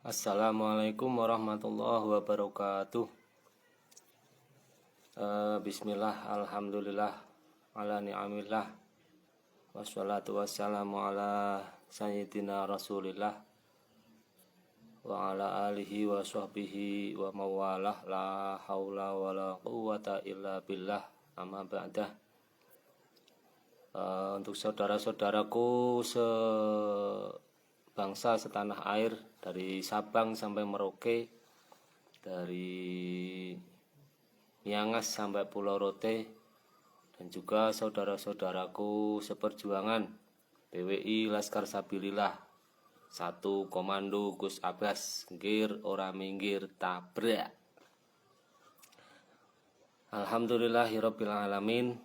Assalamualaikum warahmatullahi wabarakatuh. Bismillah, alhamdulillah, ala ni'amillah, wassalatu wassalamu ala sayyidina rasulillah wa ala alihi wa sahbihi wa mawalah, la hawla wa la quwwata illa billah, amma ba'dah. Untuk saudara-saudaraku sebangsa setanah air, dari Sabang sampai Merauke, dari Miangas sampai Pulau Rote, dan juga saudara-saudaraku seperjuangan PWI Laskar Sabilillah 1 Komando Gus Abbas, ngir ora minggir tabrak. Alhamdulillahirabbil alamin.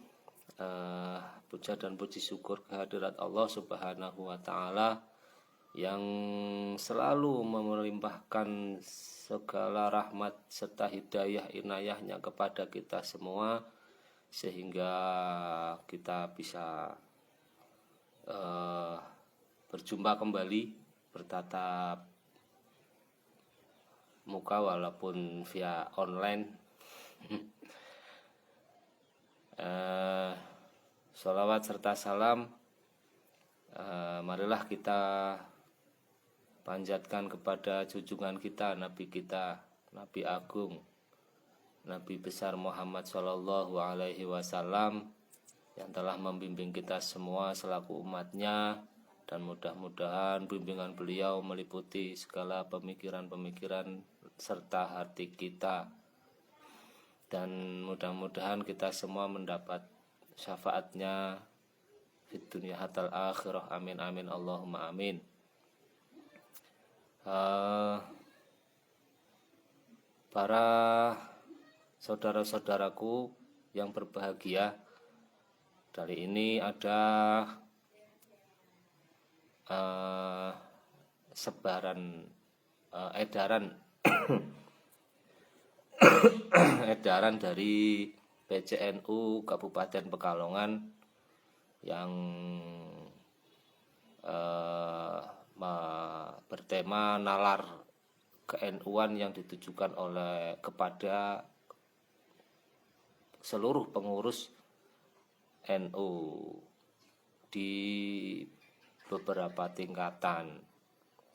Puja dan puji syukur kehadirat Allah Subhanahu wa taala yang selalu melimpahkan segala rahmat serta hidayah inayahnya kepada kita semua, sehingga kita bisa berjumpa kembali, bertatap muka walaupun via online. Sholawat serta salam marilah kita panjatkan kepada junjungan kita, Nabi Agung, Nabi besar Muhammad Shallallahu Alaihi Wasallam, yang telah membimbing kita semua selaku umatnya, dan mudah-mudahan bimbingan beliau meliputi segala pemikiran-pemikiran serta hati kita, dan mudah-mudahan kita semua mendapat syafaatnya di dunia hatal akhirah. Amin amin Allahumma amin. Para saudara-saudaraku yang berbahagia, kali ini ada edaran edaran dari PCNU Kabupaten Pekalongan yang bertema nalar ke-NU-an yang ditujukan kepada seluruh pengurus NU di beberapa tingkatan,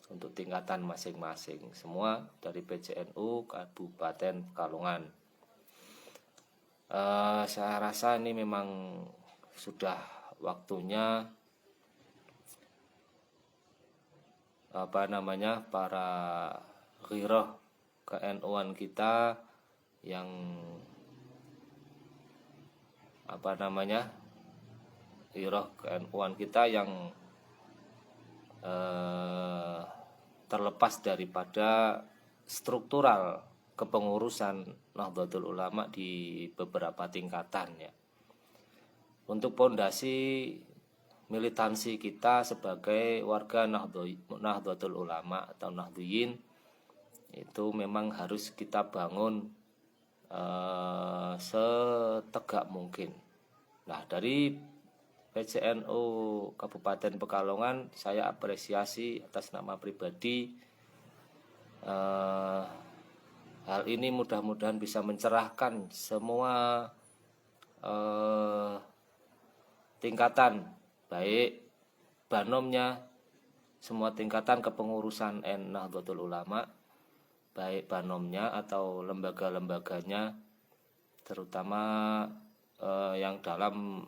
untuk tingkatan masing-masing, semua dari PCNU Kabupaten Pekalongan. Saya rasa ini memang sudah waktunya para ghirah ke-NU-an kita yang ghirah ke-NU-an kita yang terlepas daripada struktural kepengurusan Nahdlatul Ulama di beberapa tingkatan, ya. Untuk pondasi militansi kita sebagai warga Nahdlatul Ulama atau Nahdliyin itu memang harus kita bangun setegak mungkin. Nah, dari PCNU Kabupaten Pekalongan saya apresiasi atas nama pribadi. Hal ini mudah-mudahan bisa mencerahkan semua tingkatan, baik banomnya, semua tingkatan kepengurusan Nahdlatul Ulama, baik banomnya atau lembaga-lembaganya, terutama yang dalam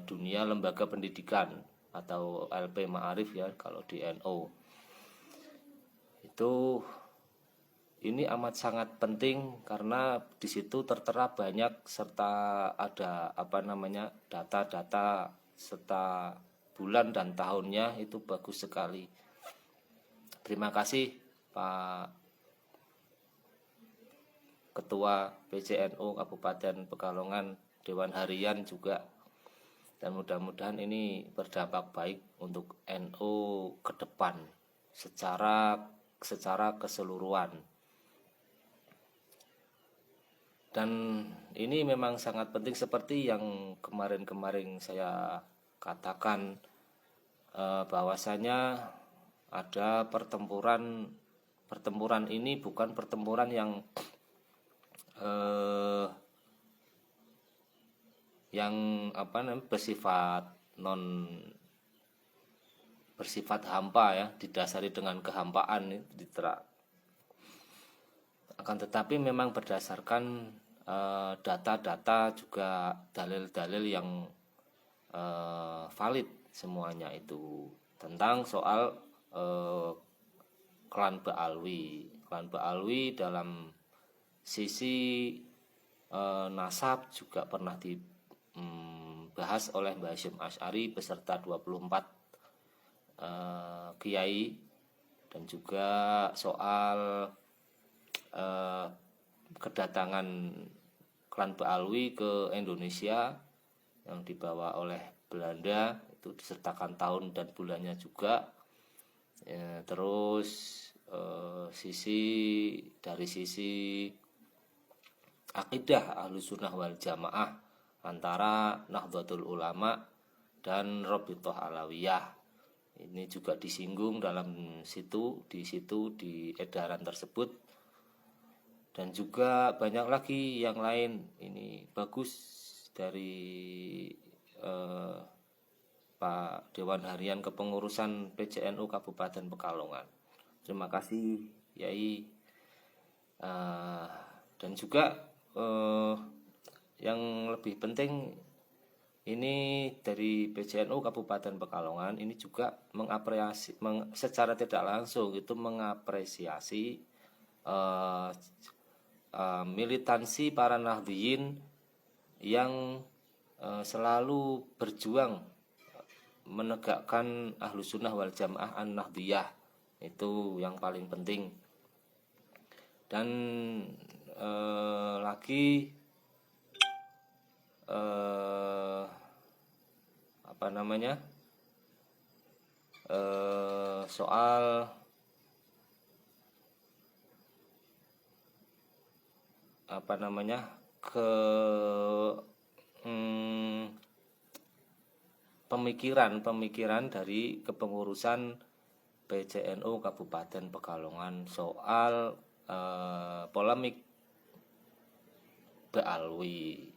dunia lembaga pendidikan atau LP Ma'arif, ya, kalau di NU. Ini amat sangat penting karena di situ tertera banyak serta ada data-data serta bulan dan tahunnya, itu bagus sekali. Terima kasih Pak Ketua PCNU Kabupaten Pekalongan, Dewan Harian juga, dan mudah-mudahan ini berdampak baik untuk NU ke depan secara keseluruhan. Dan ini memang sangat penting seperti yang kemarin-kemarin saya katakan, bahwasanya ada pertempuran ini bukan pertempuran yang bersifat hampa ya, didasari dengan kehampaan akan tetapi memang berdasarkan data-data juga dalil-dalil yang valid semuanya itu tentang soal klan Ba'alwi. Klan Ba'alwi dalam sisi nasab juga pernah dibahas oleh Mbah Hasyim Asy'ari beserta 24 kiai, dan juga soal kedatangan klan Ba'alwi ke Indonesia yang dibawa oleh Belanda, itu disertakan tahun dan bulannya juga. Terus dari sisi akidah Ahlussunnah wal Jamaah antara Nahdlatul Ulama dan Rabithah Alawiyah, ini juga disinggung di edaran tersebut. Dan juga banyak lagi yang lain. Ini bagus dari Pak Dewan Harian Kepengurusan PCNU Kabupaten Pekalongan. Terima kasih Yai. Dan juga yang lebih penting ini dari PCNU Kabupaten Pekalongan ini juga secara tidak langsung itu mengapresiasi militansi para Nahdliyin yang selalu berjuang menegakkan Ahlussunnah wal Jamaah An-Nahdliyah, itu yang paling penting. Dan lagi soal pemikiran dari kepengurusan PCNU Kabupaten Pekalongan soal polemik Ba'alwi.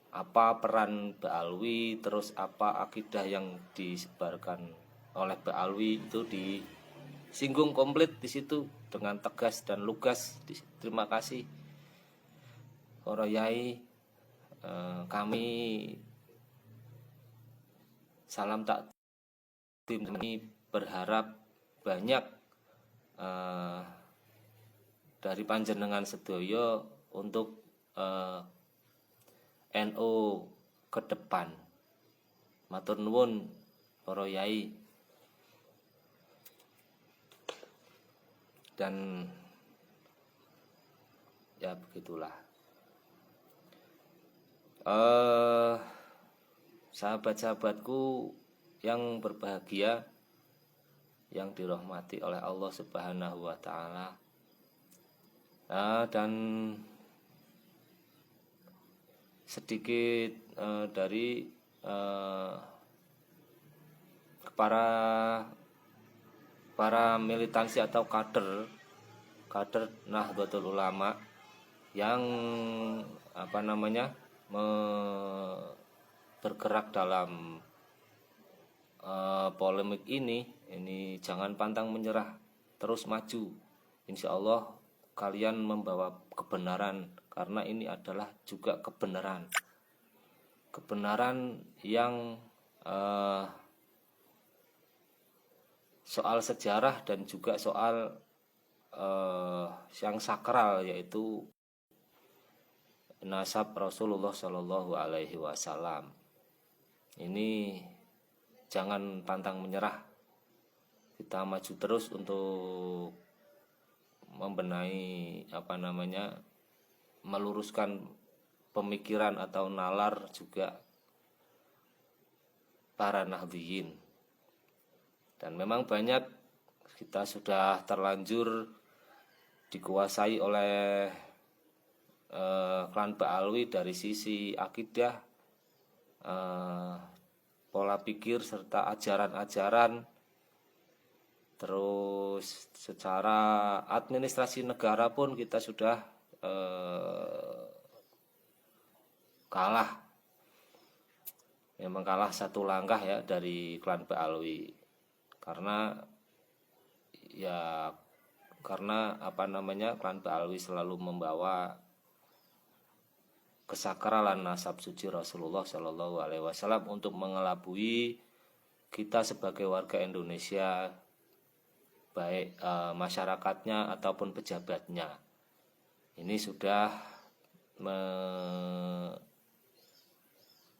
Apa peran Ba'alwi, terus apa akidah yang disebarkan oleh Ba'alwi, itu disinggung komplit di situ dengan tegas dan lugas. Terima kasih para yai. Kami salam takdim ini berharap banyak dari panjenengan sedaya untuk NU ke depan. Matur nuwun para yai. Dan ya begitulah. Sahabat-sahabatku yang berbahagia, yang dirahmati oleh Allah Subhanahu wa Ta'ala, dan sedikit dari para militansi atau kader Nahdlatul Ulama yang bergerak dalam polemik ini jangan pantang menyerah, terus maju. Insya Allah kalian membawa kebenaran, karena ini adalah juga kebenaran yang soal sejarah dan juga soal yang sakral, yaitu nasab Rasulullah Shallallahu Alaihi Wasallam. Ini jangan pantang menyerah, kita maju terus untuk membenahi meluruskan pemikiran atau nalar juga para Nahdliyin. Dan memang banyak kita sudah terlanjur dikuasai oleh klan Ba'alwi dari sisi akidah, pola pikir serta ajaran-ajaran Terus secara administrasi negara pun kita sudah kalah, memang kalah satu langkah ya dari klan Ba'alwi. Karena klan Ba'alwi selalu membawa kesakralan nasab suci Rasulullah Shallallahu Alaihi Wasallam untuk mengelabui kita sebagai warga Indonesia, baik masyarakatnya ataupun pejabatnya. Ini sudah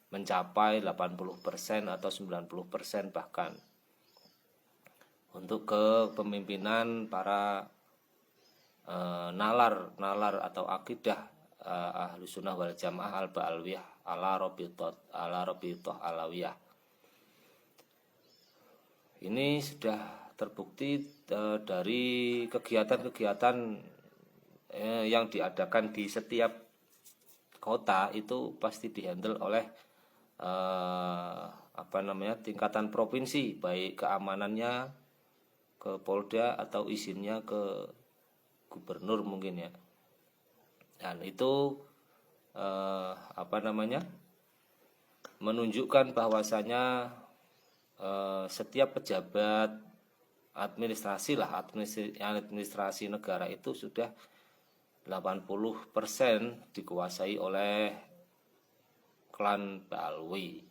mencapai 80% atau 90% bahkan untuk kepemimpinan para nalar atau akidah Ahlus Sunnah wal Jamaah al-Ba'alwiyah ala Rabithah alawiyah. Ini sudah terbukti dari kegiatan-kegiatan yang diadakan di setiap kota itu pasti dihandle oleh tingkatan provinsi, baik keamanannya ke Polda atau izinnya ke gubernur mungkin ya. Dan itu menunjukkan bahwasanya setiap pejabat administrasi negara itu sudah 80% dikuasai oleh klan Ba'alwi,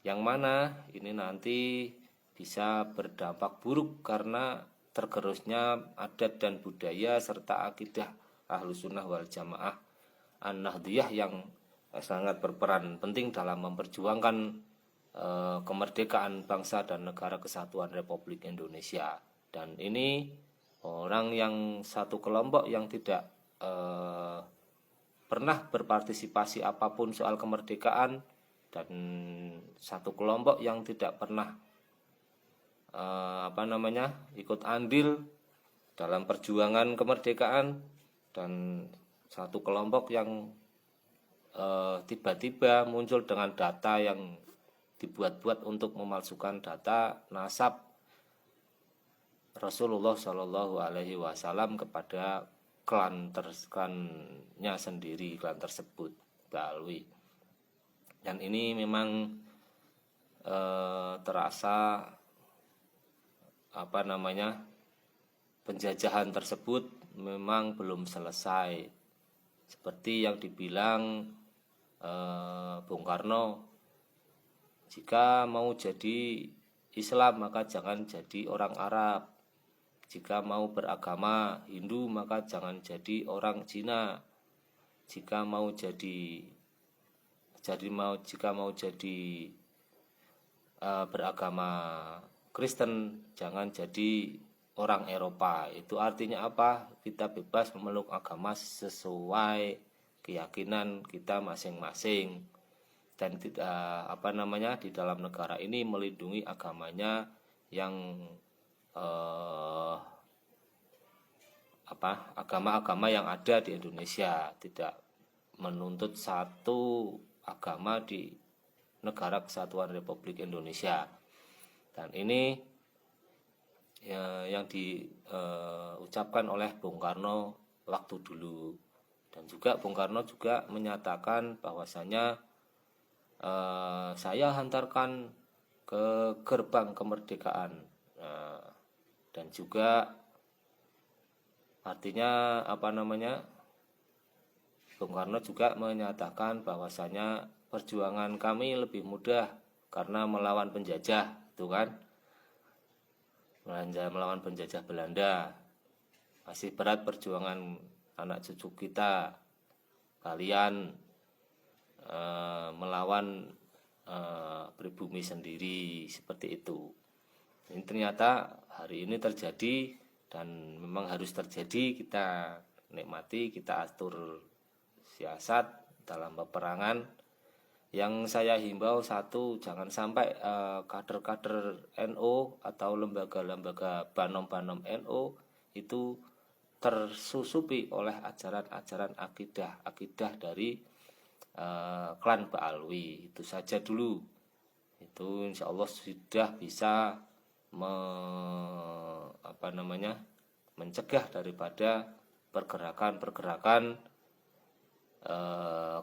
yang mana ini nanti bisa berdampak buruk karena tergerusnya adat dan budaya serta akidah Ahlus Sunnah wal Jamaah An-Nahdiyah yang sangat berperan penting dalam memperjuangkan kemerdekaan bangsa dan negara kesatuan Republik Indonesia. Dan ini orang yang satu kelompok yang tidak pernah berpartisipasi apapun soal kemerdekaan, dan satu kelompok yang tidak pernah ikut andil dalam perjuangan kemerdekaan, dan satu kelompok yang tiba-tiba muncul dengan data yang dibuat-buat untuk memalsukan data nasab Rasulullah Shallallahu Alaihi Wasallam kepada klannya sendiri, klan tersebut Ba'alwi. Dan ini memang terasa penjajahan tersebut memang belum selesai, seperti yang dibilang Bung Karno, jika mau jadi Islam maka jangan jadi orang Arab, jika mau beragama Hindu maka jangan jadi orang Cina, jika mau jadi beragama Kristen jangan jadi orang Eropa. Itu artinya apa? Kita bebas memeluk agama sesuai keyakinan kita masing-masing, dan tidak di dalam negara ini melindungi agamanya yang agama-agama yang ada di Indonesia, tidak menuntut satu agama di negara kesatuan Republik Indonesia. Dan ini yang diucapkan oleh Bung Karno waktu dulu. Dan juga Bung Karno juga menyatakan bahwasanya saya hantarkan ke gerbang kemerdekaan. Dan juga artinya Bung Karno juga menyatakan bahwasanya perjuangan kami lebih mudah karena melawan penjajah, itu kan, melawan penjajah Belanda. Masih berat perjuangan anak cucu kita, kalian melawan pribumi sendiri, seperti itu. Ini ternyata hari ini terjadi, dan memang harus terjadi. Kita nikmati, kita atur siasat dalam peperangan. Yang saya himbau, satu, jangan sampai kader-kader NU atau lembaga-lembaga banom-banom NU itu tersusupi oleh ajaran-ajaran akidah dari klan Ba'alwi. Itu saja dulu. Itu insya Allah sudah bisa mencegah daripada pergerakan-pergerakan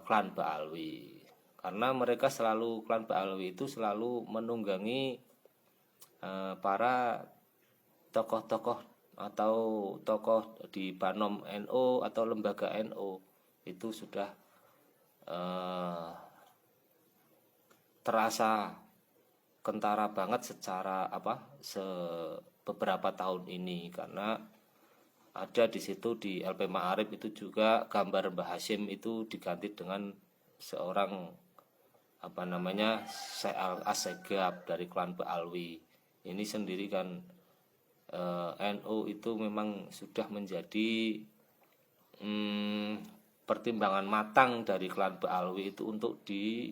klan Ba'alwi. Karena mereka klan Ba'alwi itu selalu menunggangi para tokoh-tokoh atau tokoh di Banom NU atau lembaga NU itu sudah terasa kentara banget secara beberapa tahun ini, karena ada di situ di LP Ma'arif itu juga gambar Mbah Hashim itu diganti dengan seorang Syekh Al-Assegaf dari klan Ba'alwi. Ini sendiri kan NU itu memang sudah menjadi pertimbangan matang dari klan Ba'alwi itu untuk di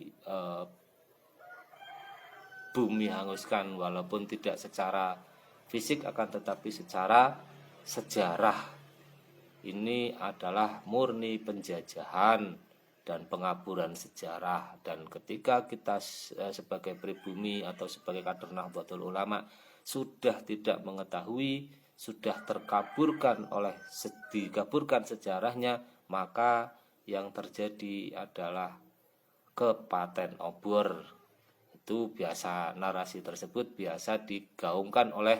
bumi hanguskan, walaupun tidak secara fisik akan tetapi secara sejarah. Ini adalah murni penjajahan dan pengaburan sejarah, dan ketika kita sebagai pribumi atau sebagai kader Nahdlatul Ulama sudah tidak mengetahui, sudah dikaburkan sejarahnya, maka yang terjadi adalah kepaten obor. Itu biasa, narasi tersebut biasa digaungkan oleh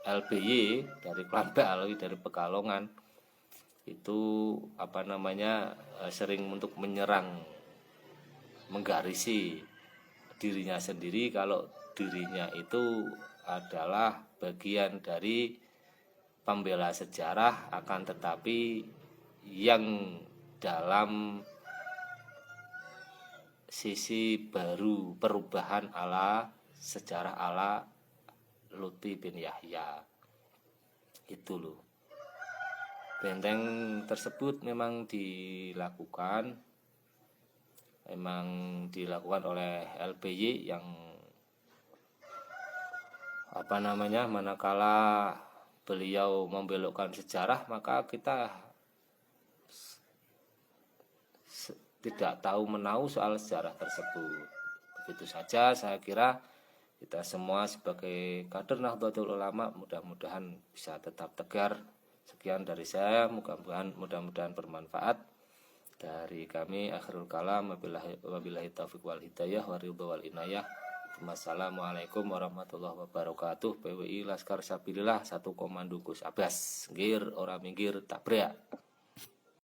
LBY dari klan Ba'alwi dari Pekalongan. Itu sering untuk menyerang, menggarisi dirinya sendiri kalau dirinya itu adalah bagian dari pembela sejarah, akan tetapi yang dalam sisi baru, perubahan ala sejarah ala Lutfi bin Yahya. Itu loh. Benteng tersebut memang dilakukan oleh LBY yang manakala beliau membelokkan sejarah, maka kita tidak tahu menahu soal sejarah tersebut. Begitu saja, saya kira kita semua sebagai kader Nahdlatul Ulama mudah-mudahan bisa tetap tegar. Sekian dari saya, mudah-mudahan bermanfaat. Dari kami akhirul kalam, wabillahi taufiq wal hidayah wa ridho wal inayah. Wassalamualaikum warahmatullahi wabarakatuh. PWI Laskar Sabilillah, satu komando Gus Abbas, ngir ora minggir tabrak.